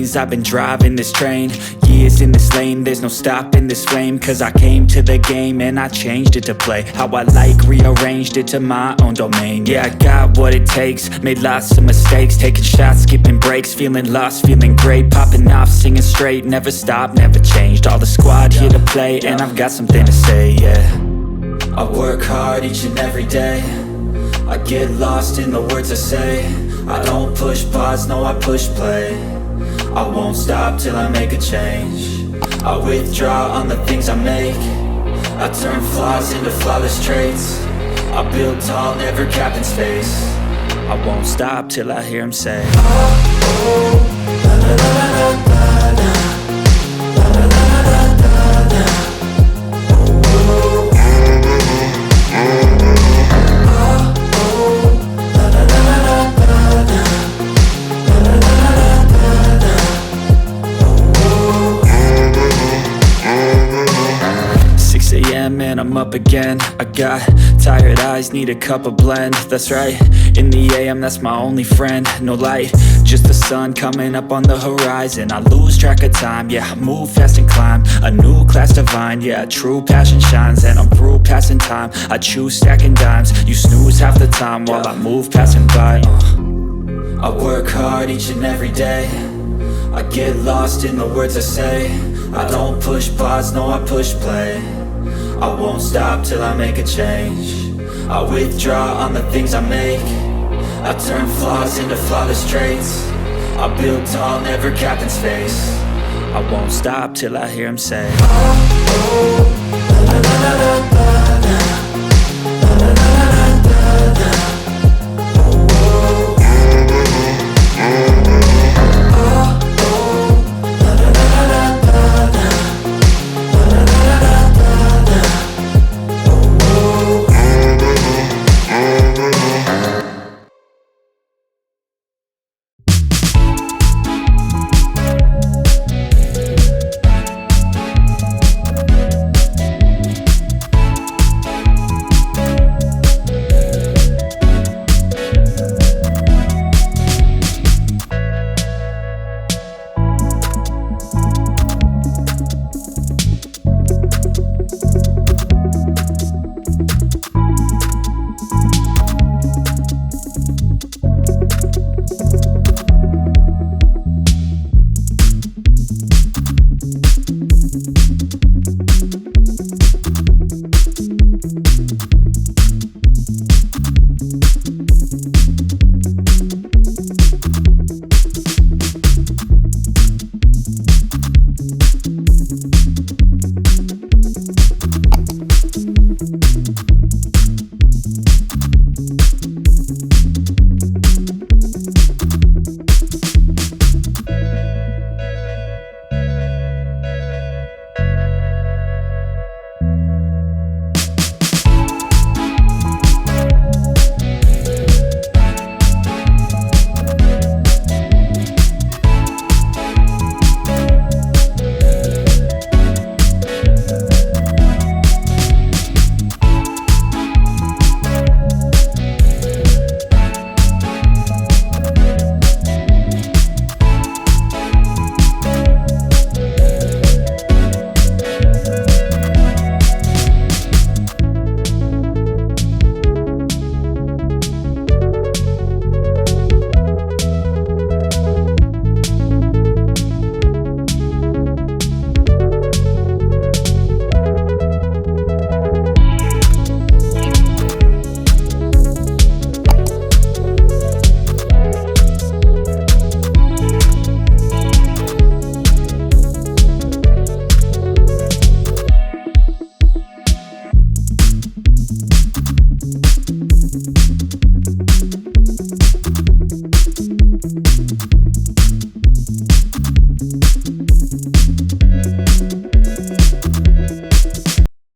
lanes, I've been driving this train. Years in this lane, there's no stopping this flame. Cause I came to the game and I changed it to play how I like, rearranged it to my own domain. Yeah, I got what it takes, made lots of mistakes, taking shots, skipping breaks, feeling lost, feeling great, popping off, singing straight, never stopped, never changed. All the squad here to play, and I've got something to say, yeah. I work hard each and every day, I get lost in the words I say. I don't push pause, no I push play. I won't stop till I make a change. I withdraw on the things I make. I turn flaws into flawless traits. I build tall, never capped in space. I won't stop till I hear him say, oh, oh, la la la la la la. And I'm up again. I got tired eyes, need a cup of blend. That's right, in the AM, that's my only friend. No light, just the sun coming up on the horizon. I lose track of time, yeah, I move fast and climb a new class divine, yeah, true passion shines. And I'm through passing time, I choose stacking dimes. You snooze half the time while I move passing by. I work hard each and every day, I get lost in the words I say. I don't push pause, no I push play. I won't stop till I make a change. I withdraw on the things I make. I turn flaws into flawless traits. I build tall, never capped in space. I won't stop till I hear him say, oh, oh, la la la la la la.